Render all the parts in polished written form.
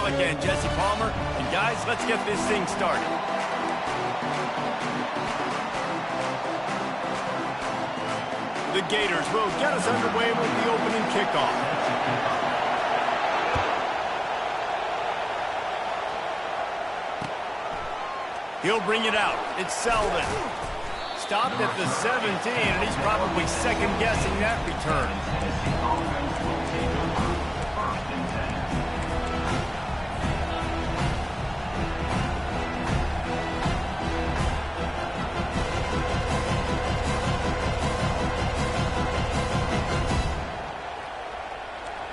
Pollock and Jesse Palmer. And guys, let's get this thing started. The Gators will get us underway with the opening kickoff. He'll bring it out. It's Selden. Stopped at the 17, and he's probably second-guessing that return.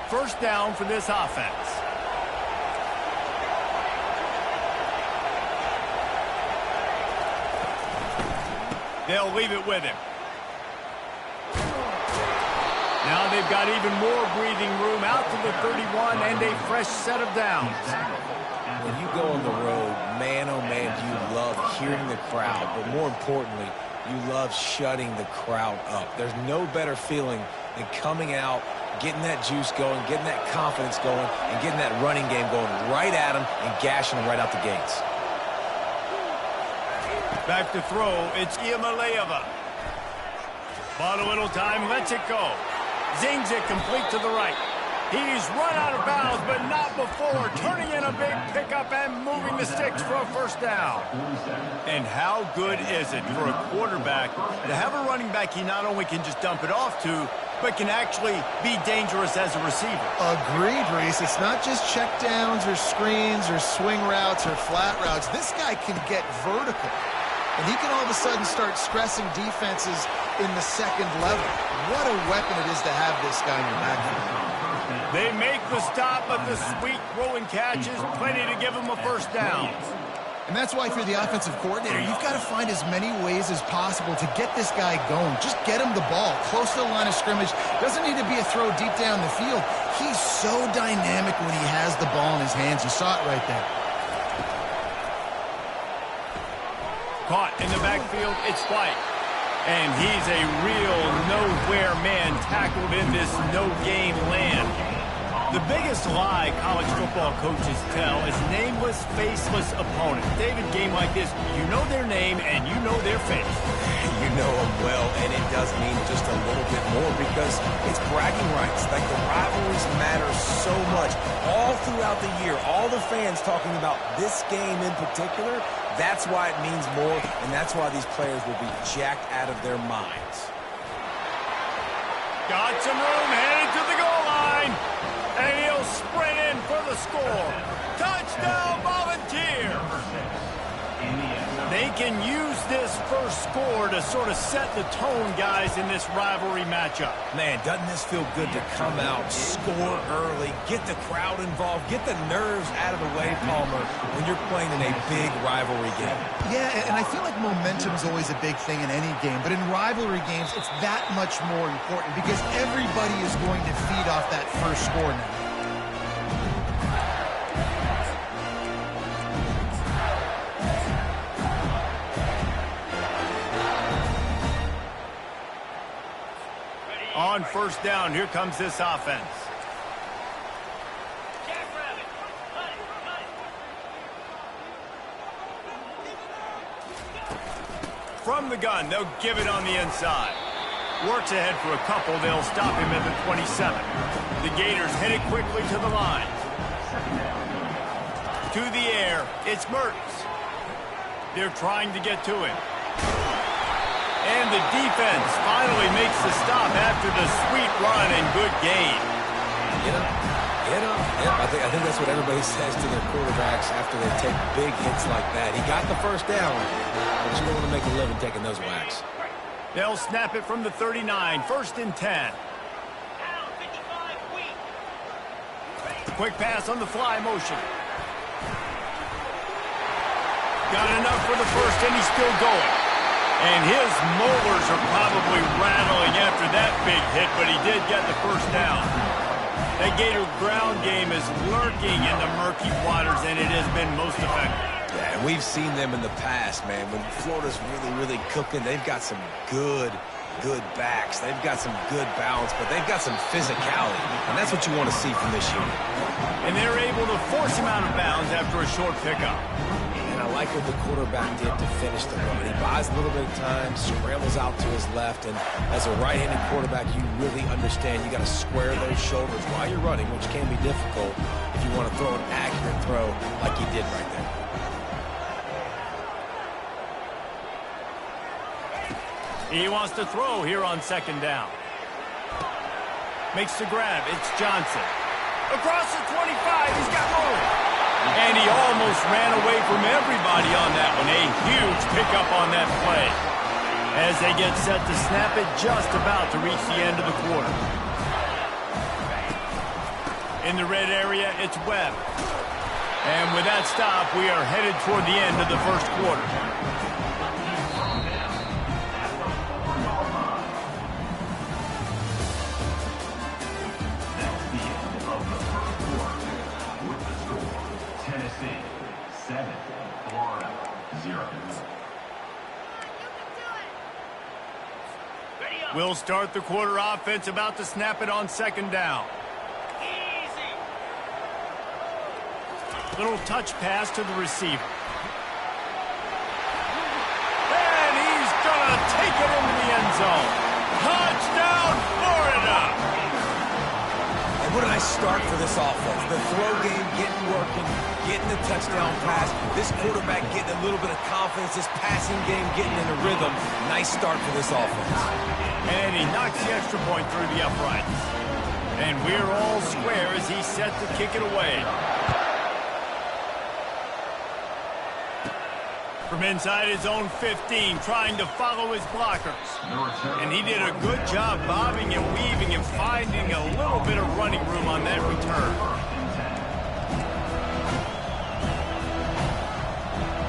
First down for this offense. They'll leave it with him. Now they've got even more breathing room out to the 31 and a fresh set of downs. When you go on the road, man, oh man, you love hearing the crowd, but more importantly, you love shutting the crowd up. There's no better feeling than coming out, getting that juice going, getting that confidence going, and getting that running game going right at them and gashing them right out the gates. Back to throw, it's Iamaleava. Bought a little time, lets it go. Zings it complete to the right. He's run out of bounds, but not before turning in a big pickup and moving the sticks for a first down. And how good is it for a quarterback to have a running back he not only can just dump it off to, but can actually be dangerous as a receiver? Agreed, Reese. It's not just check downs or screens or swing routes or flat routes. This guy can get vertical. And he can all of a sudden start stressing defenses in the second level. What a weapon it is to have this guy in your backfield. They make the stop, but the sweet rolling catch is plenty to give him a first down. And that's why, if you're the offensive coordinator, you've got to find as many ways as possible to get this guy going. Just get him the ball close to the line of scrimmage. Doesn't need to be a throw deep down the field. He's so dynamic when he has the ball in his hands. You saw it right there. Caught in the backfield, it's White. And he's a real nowhere man tackled in this no-game land. The biggest lie college football coaches tell is nameless, faceless opponents. David, game like this, you know their name and you know their face. You know them well, and it does mean just a little bit more because it's bragging rights. Like, the rivalries matter so much. All throughout the year, all the fans talking about this game in particular, that's why it means more, and that's why these players will be jacked out of their minds. Got some room, headed to the goal line. And he'll sprint in for the score. Touchdown, Volunteers! They can use this first score to sort of set the tone, guys, in this rivalry matchup. Man, doesn't this feel good to come out, score early, get the crowd involved, get the nerves out of the way, Palmer, when you're playing in a big rivalry game? Yeah, and I feel like momentum's always a big thing in any game, but in rivalry games, it's that much more important because everybody is going to feed off that first score now. On first down, here comes this offense. From the gun, they'll give it on the inside. Works ahead for a couple. They'll stop him at the 27. The Gators headed quickly to the line. To the air, it's Mertens. They're trying to get to him. And the defense finally makes the stop after the sweet run and good gain. Get him. Get him. Yep, I think that's what everybody says to their quarterbacks after they take big hits like that. He got the first down, but you don't want to make a living taking those whacks. They'll snap it from the 39, first and 10. Quick pass on the fly motion. Got enough for the first, and he's still going. And his molars are probably rattling after that big hit, but he did get the first down. That Gator ground game is lurking in the murky waters, and it has been most effective. Yeah, and we've seen them in the past, man. When Florida's really cooking, they've got some good backs. They've got some good balance, but they've got some physicality, and that's what you want to see from this unit. And they're able to force him out of after a short pickup. And I like what the quarterback did to finish the run. He buys a little bit of time, scrambles out to his left, and as a right-handed quarterback, you really understand you got to square those shoulders while you're running, which can be difficult if you want to throw an accurate throw like he did right there. He wants to throw here on second down. Makes the grab. It's Johnson. Across the 25. He's got room. And he almost ran away from everybody on that one. A huge pickup on that play. As they get set to snap it, just about to reach the end of the quarter. In the red area, it's Webb. And with that stop, we are headed toward the end of the first quarter. Tennessee 7, Florida 0. We'll start the quarter offense, about to snap it on second down. Easy. Little touch pass to the receiver. And he's gonna take it into the end zone. Touchdown, Florida! What a nice start for this offense. The throw game getting working, getting the touchdown pass. This quarterback getting a little bit of confidence. This passing game getting in a rhythm. Nice start for this offense. And he knocks the extra point through the uprights. And we're all square as he's set to kick it away. From inside his own 15, trying to follow his blockers. And he did a good job bobbing and weaving and finding a little bit of running room on that return.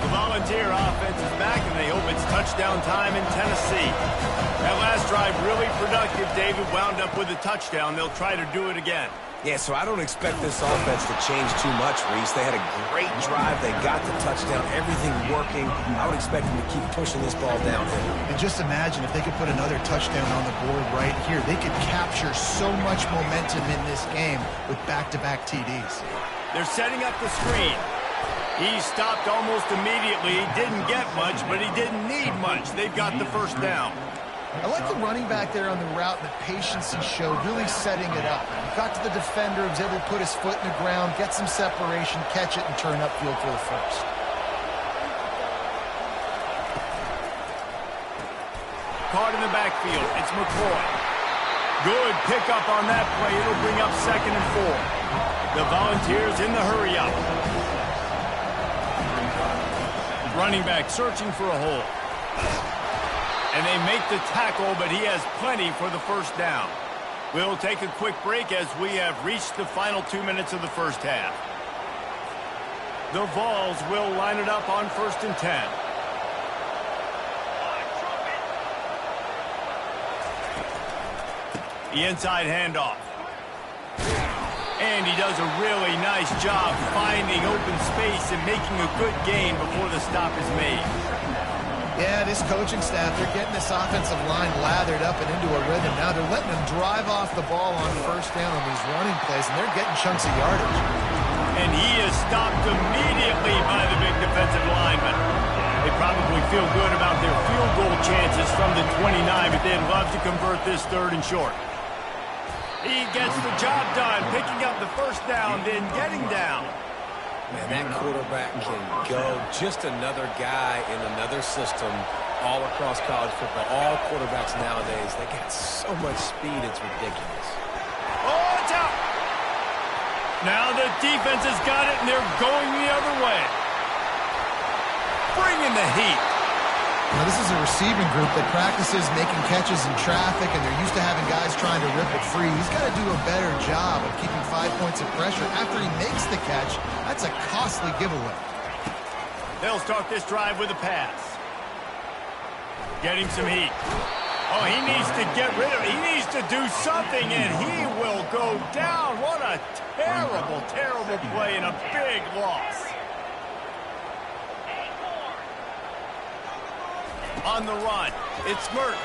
The Volunteer offense is back, and they hope it's touchdown time in Tennessee. That last drive really productive. David wound up with a touchdown. They'll try to do it again. Yeah, so I don't expect this offense to change too much, Reese. They had a great drive. They got the touchdown. Everything working. I would expect them to keep pushing this ball downhill. And just imagine if they could put another touchdown on the board right here. They could capture so much momentum in this game with back-to-back TDs. They're setting up the screen. He stopped almost immediately. He didn't get much, but he didn't need much. They've got the first down. I like the running back there on the route and the patience he showed, really setting it up. Got to the defender, was able to put his foot in the ground, get some separation, catch it, and turn upfield for the first. Caught in the backfield. It's McCoy. Good pickup on that play. It'll bring up 2nd and 4. The Volunteers in the hurry up. Running back searching for a hole. And they make the tackle, but he has plenty for the first down. We'll take a quick break as we have reached the final 2 minutes of the first half. The Vols will line it up on 1st and 10. The inside handoff. And he does a really nice job finding open space and making a good gain before the stop is made. Yeah, this coaching staff, they're getting this offensive line lathered up and into a rhythm. Now they're letting them drive off the ball on first down on these running plays, and they're getting chunks of yardage. And he is stopped immediately by the big defensive lineman. They probably feel good about their field goal chances from the 29, but they'd love to convert this 3rd and short. He gets the job done, picking up the first down, then getting down. Man, that quarterback can go. Just another guy in another system all across college football. All quarterbacks nowadays, they got so much speed, it's ridiculous. Oh, it's out! Now the defense has got it, and they're going the other way. Bringing the heat. Now, this is a receiving group that practices making catches in traffic, and they're used to having guys trying to rip it free. He's got to do a better job of keeping 5 points of pressure after he makes the catch. That's a costly giveaway. They'll start this drive with a pass. Getting some heat. Oh, he needs to get rid of it. He needs to do something, and he will go down. What a terrible, terrible play and a big loss. On the run, it's Mertz.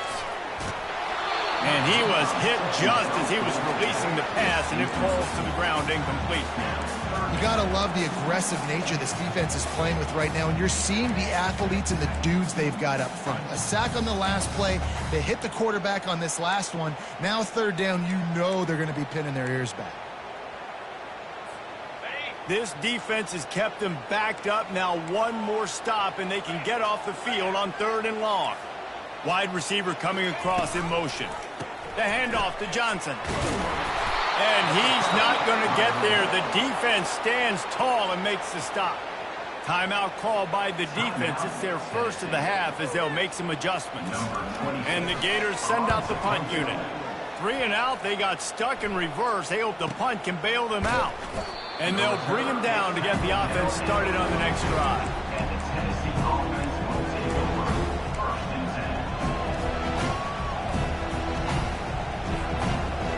And he was hit just as he was releasing the pass, and it falls to the ground incomplete. You got to love the aggressive nature this defense is playing with right now, and you're seeing the athletes and the dudes they've got up front. A sack on the last play. They hit the quarterback on this last one. Now third down, you know they're going to be pinning their ears back. This defense has kept them backed up. Now one more stop, and they can get off the field on 3rd and long. Wide receiver coming across in motion. The handoff to Johnson. And he's not going to get there. The defense stands tall and makes the stop. Timeout called by the defense. It's their first of the half as they'll make some adjustments. And the Gators send out the punt unit. 3 and out, they got stuck in reverse. They hope the punt can bail them out. And they'll bring him down to get the offense started on the next drive. And the Tennessee offense will take over 1st and 10.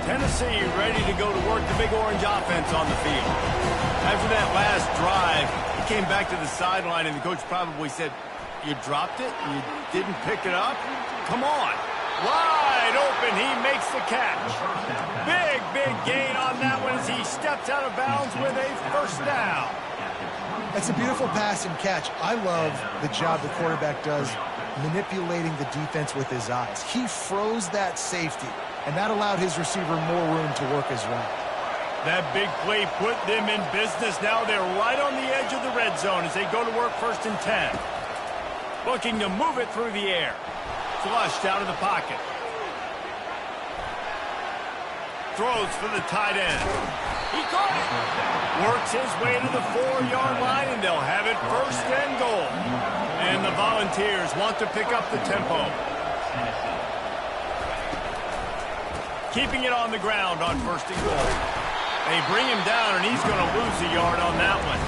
Tennessee ready to go to work the Big Orange offense on the field. After that last drive, he came back to the sideline, and the coach probably said, "You dropped it? You didn't pick it up? Come on." Wide open, he makes the catch. Big gain on that one as he steps out of bounds with a 1st down. That's a beautiful pass and catch. I love the job the quarterback does manipulating the defense with his eyes. He froze that safety, and that allowed his receiver more room to work his route. That big play put them in business. Now they're right on the edge of the red zone as they go to work 1st and 10. Looking to move it through the air. Flushed out of the pocket. Throws for the tight end. He caught it. Works his way to the 4-yard line, and they'll have it 1st and goal. And the Volunteers want to pick up the tempo. Keeping it on the ground on 1st and goal. They bring him down, and he's going to lose a yard on that one.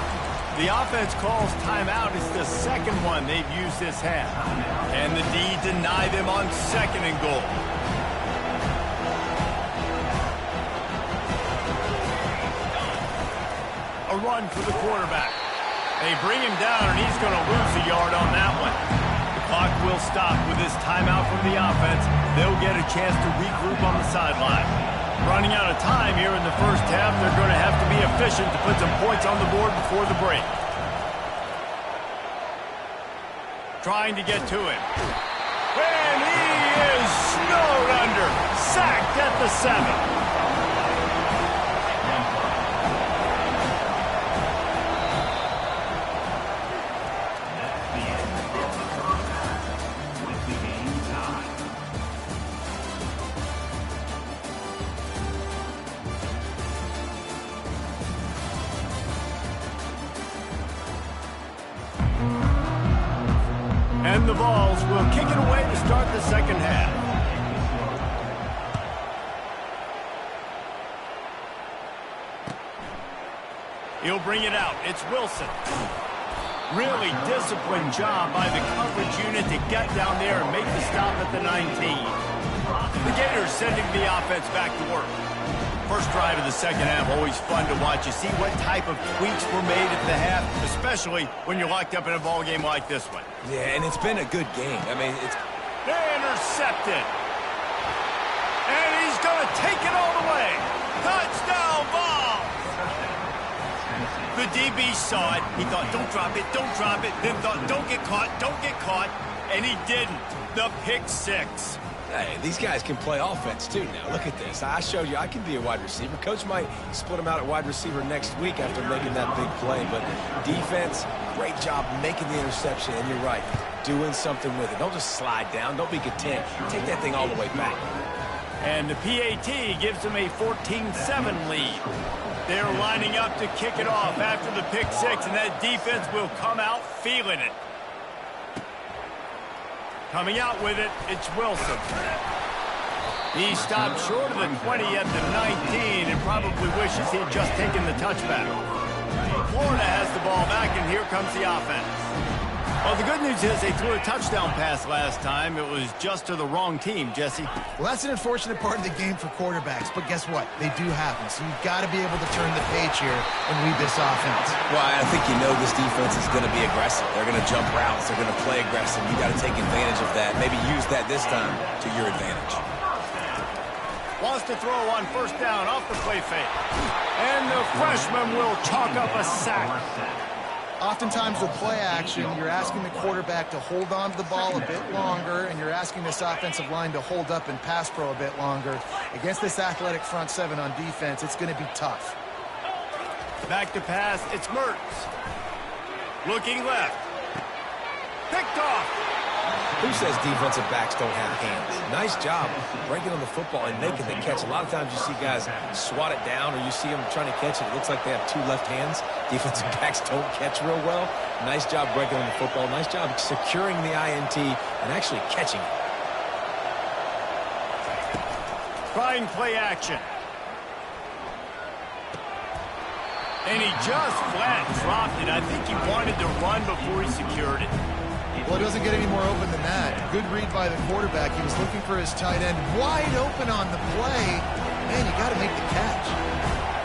The offense calls timeout. It's the 2nd one they've used this half. And the D deny them on 2nd and goal. A run for the quarterback. They bring him down, and he's going to lose a yard on that one. The clock will stop with this timeout from the offense. They'll get a chance to regroup on the sideline. Running out of time here in the 1st half. They're going to have to be efficient to put some points on the board before the break. Trying to get to him. And he is snowed under. Sacked at the 7. And the Vols will kick it away to start the 2nd half. He'll bring it out. It's Wilson. Really disciplined job by the coverage unit to get down there and make the stop at the 19. The Gators sending the offense back to work. First drive of the 2nd half, always fun to watch. You see what type of tweaks were made at the half, especially when you're locked up in a ball game like this one. Yeah, and it's been a good game. I mean, it's... Intercepted. And he's going to take it all the way. Touchdown ball. The DB saw it. He thought, don't drop it, don't drop it. Then thought, don't get caught. And he didn't. The pick 6. Hey, these guys can play offense, too, now. Look at this. I showed you I can be a wide receiver. Coach might split him out at wide receiver next week after making that big play. But defense, great job making the interception. And you're right, doing something with it. Don't just slide down. Don't be content. Take that thing all the way back. And the PAT gives them a 14-7 lead. They're lining up to kick it off after the pick 6, and that defense will come out feeling it. Coming out with it, it's Wilson. He stopped short of the 20 at the 19 and probably wishes he had just taken the touchback. Florida has the ball back, and here comes the offense. Well, the good news is they threw a touchdown pass last time. It was just to the wrong team, Jesse. Well, that's an unfortunate part of the game for quarterbacks, but guess what? They do happen, so you've got to be able to turn the page here and read this offense. Well, I think you know this defense is going to be aggressive. They're going to jump routes. They're going to play aggressive. You got to take advantage of that. Maybe use that this time to your advantage. Just to throw on first down off the play fake. And the freshman will chalk up a sack. Oftentimes with play action, you're asking the quarterback to hold on to the ball a bit longer, and you're asking this offensive line to hold up and pass pro a bit longer. Against this athletic front seven on defense, it's going to be tough. Back to pass, it's Mertz. Looking left. Picked off. Who says defensive backs don't have hands? Nice job breaking on the football and making the catch. A lot of times you see guys swat it down, or you see them trying to catch it. It looks like they have two left hands. Defensive backs don't catch real well. Nice job breaking on the football. Nice job securing the INT and actually catching it. Trying play action. And he just flat dropped it. I think he wanted to run before he secured it. Well, it doesn't get any more open than that. Good read by the quarterback. He was looking for his tight end wide open on the play. Man, you got to make the catch.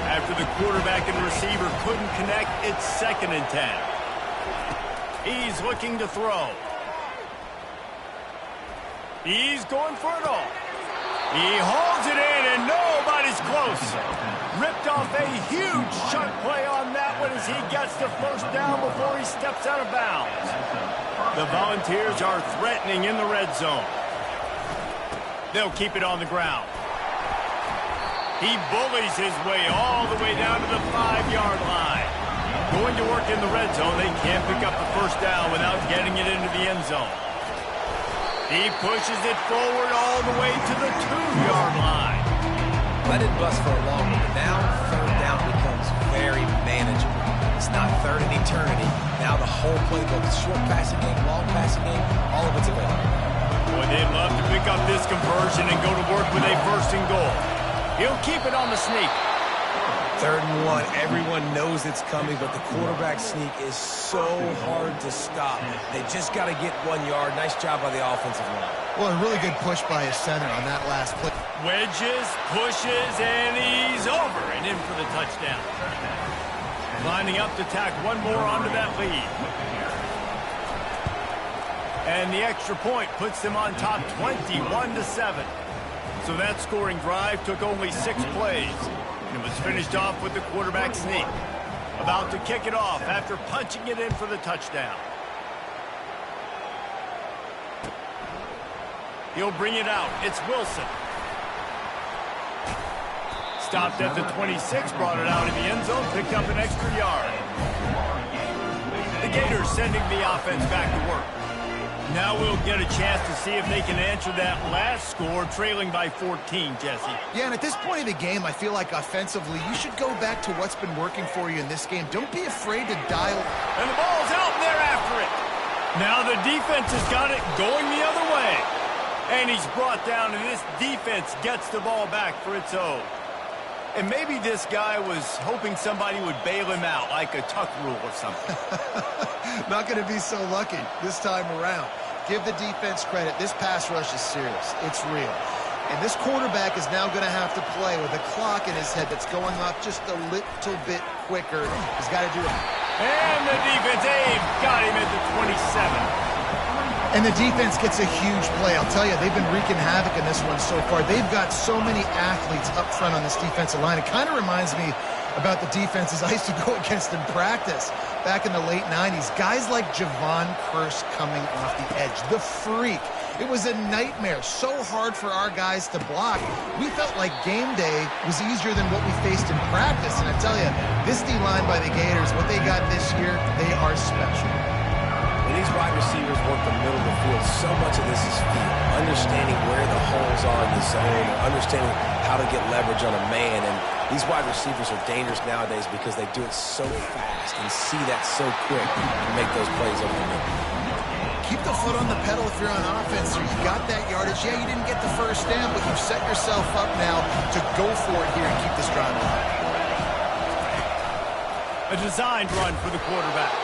After the quarterback and receiver couldn't connect, it's 2nd and 10. He's looking to throw. He's going for it all. He holds it in, and nobody's close. Ripped off a huge sharp play on that one as he gets the first down before he steps out of bounds. The Volunteers are threatening in the red zone. They'll keep it on the ground. He bullies his way all the way down to the 5-yard line. Going to work in the red zone, they can't pick up the first down without getting it into the end zone. He pushes it forward all the way to the 2-yard line. Let it bust for a long one, but now 3rd down becomes very manageable. It's not 3rd and eternity. Now the whole playbook, short passing game, long passing game, all of it's available. Boy, they'd love to pick up this conversion and go to work with a 1st and goal. He'll keep it on the sneak. 3rd and 1. Everyone knows it's coming, but the quarterback sneak is so hard to stop. They just got to get 1 yard. Nice job by the offensive line. Well, a really good push by his center on that last play. Wedges, pushes, and he's over and in for the touchdown. Lining up to tack one more onto that lead. And the extra point puts them on top 21-7. So that scoring drive took only 6 plays. And it was finished off with the quarterback sneak. About to kick it off after punching it in for the touchdown. He'll bring it out. It's Wilson. Stopped at the 26, brought it out in the end zone, picked up an extra yard. The Gators sending the offense back to work. Now we'll get a chance to see if they can answer that last score, trailing by 14, Jesse. Yeah, and at this point of the game, I feel like offensively, you should go back to what's been working for you in this game. Don't be afraid to dial. And the ball's out, and they're after it. Now the defense has got it going the other way. And he's brought down, and this defense gets the ball back for its own. And maybe this guy was hoping somebody would bail him out, like a tuck rule or something. Not going to be so lucky this time around. Give the defense credit. This pass rush is serious. It's real. And this quarterback is now going to have to play with a clock in his head that's going off just a little bit quicker. He's got to do it. And the defense, they've got him at the 27. And the defense gets a huge play. I'll tell you, they've been wreaking havoc in this one so far. They've got so many athletes up front on this defensive line. It kind of reminds me about the defenses I used to go against in practice back in the late 90s. Guys like Javon Curse coming off the edge. The freak. It was a nightmare. So hard for our guys to block. We felt like game day was easier than what we faced in practice. And I tell you, this D-line by the Gators, what they got this year, they are special. When these wide receivers work the middle of the field, so much of this is feel. Understanding where the holes are in the zone, understanding how to get leverage on a man. And these wide receivers are dangerous nowadays because they do it so fast and see that so quick to make those plays over the middle. Keep the foot on the pedal if you're on offense. You got that yardage. Yeah, you didn't get the first down, but you've set yourself up now to go for it here and keep this drive alive. A designed run for the quarterback.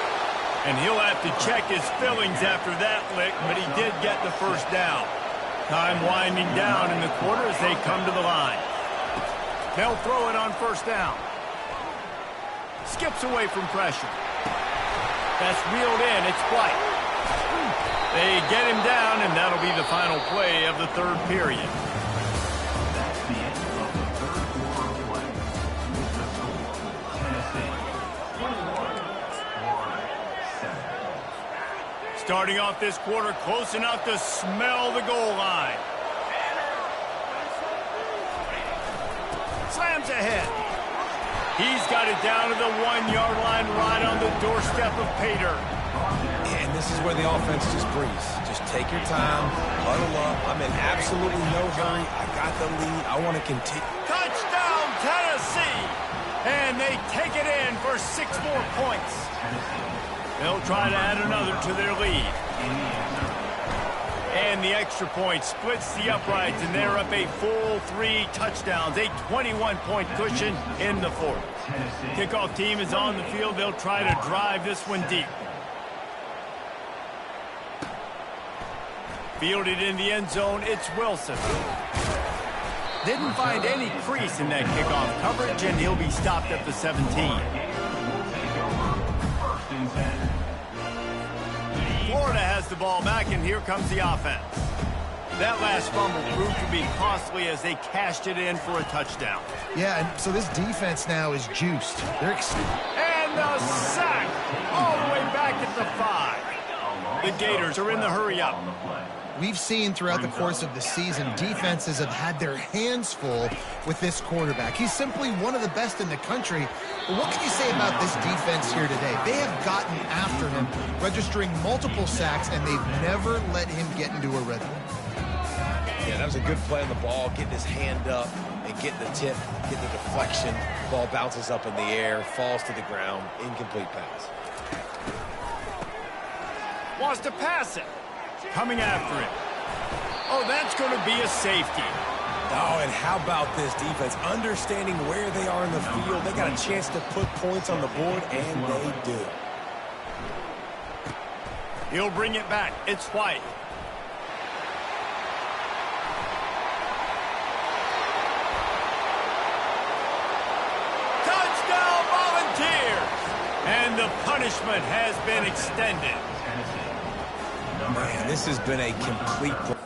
And he'll have to check his fillings after that lick, but he did get the first down. Time winding down in the quarter as they come to the line. They'll throw it on first down. Skips away from pressure. That's reeled in. It's White. They get him down, and that'll be the final play of the third period. That's the end of Starting off this quarter close enough to smell the goal line. Slams ahead. He's got it down to the 1-yard line right on the doorstep of Pater. And this is where the offense just breathes. Just take your time, huddle up. I'm in absolutely no hurry. I got the lead. I want to continue. Touchdown, Tennessee! And they take it in for 6 more points. They'll try to add another to their lead. And the extra point splits the uprights, and they're up a full 3 touchdowns, a 21-point cushion in the fourth. Kickoff team is on the field. They'll try to drive this one deep. Fielded in the end zone, it's Wilson. Didn't find any crease in that kickoff coverage, and he'll be stopped at the 17. Florida has the ball back, and here comes the offense. That last fumble proved to be costly as they cashed it in for a touchdown. Yeah, and so this defense now is juiced. And the sack all the way back at the 5. The Gators are in the hurry-up. We've seen throughout the course of the season, defenses have had their hands full with this quarterback. He's simply one of the best in the country. But what can you say about this defense here today? They have gotten after him, registering multiple sacks, and they've never let him get into a rhythm. Yeah, that was a good play on the ball, getting his hand up and getting the tip, getting the deflection. Ball bounces up in the air, falls to the ground, incomplete pass. Wants to pass it. Coming after it. Oh, that's going to be a safety. Oh, and how about this defense? Understanding where they are in the field. They got a chance to put points on the board, and they do. He'll bring it back. It's White. Touchdown, Volunteers! And the punishment has been extended. Man, this has been a complete...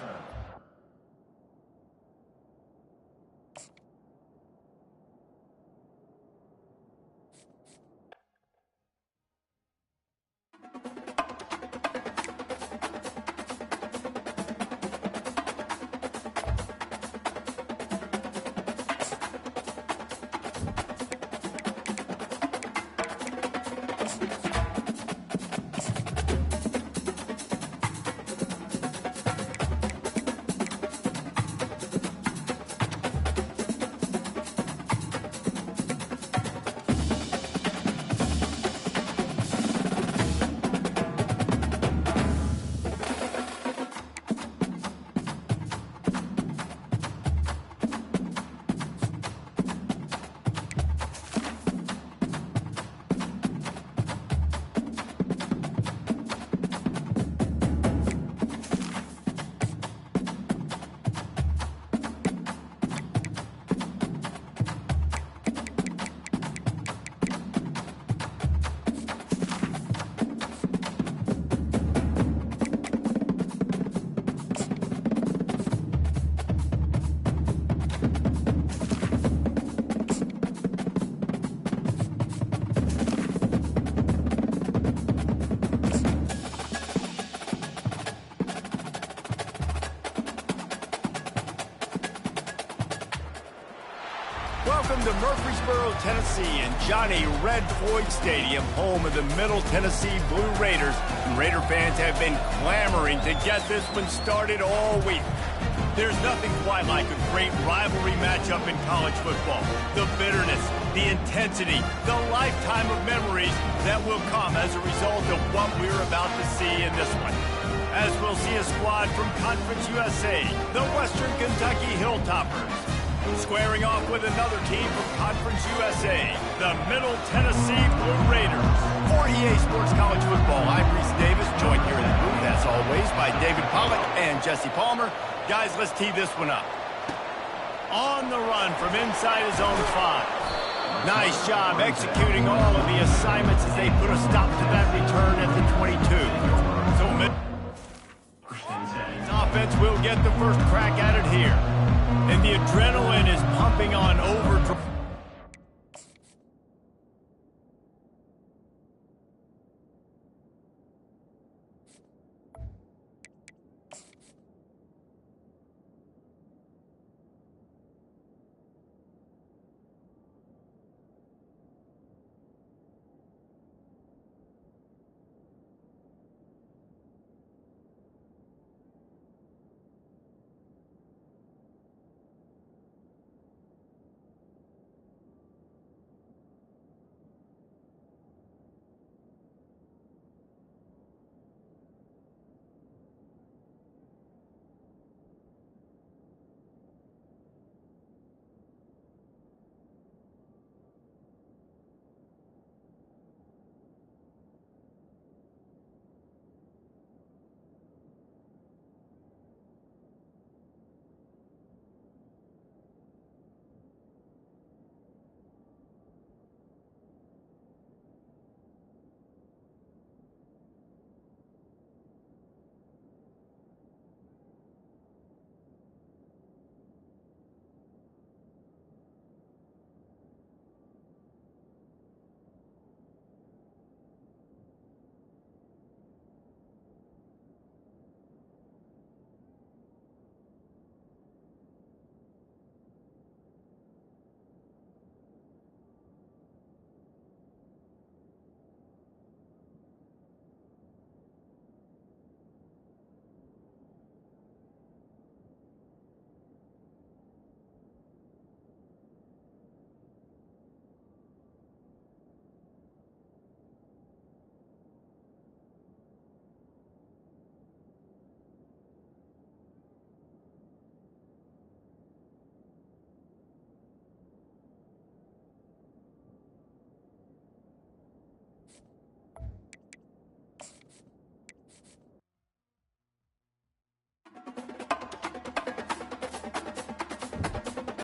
Welcome to Murfreesboro, Tennessee, and Johnny Red Floyd Stadium, home of the Middle Tennessee Blue Raiders. And Raider fans have been clamoring to get this one started all week. There's nothing quite like a great rivalry matchup in college football. The bitterness, the intensity, the lifetime of memories that will come as a result of what we're about to see in this one. As we'll see a squad from Conference USA, the Western Kentucky Hilltoppers, squaring off with another team from Conference USA, the Middle Tennessee Blue Raiders. For EA Sports College Football, I'm Reese Davis, joined here in the booth, as always, by David Pollack and Jesse Palmer. Guys, let's tee this one up. On the run from inside his own 5. Nice job executing all of the assignments as they put a stop to that return at the 22. So offense will get the first crack at it here. And the adrenaline is pumping on overdrive.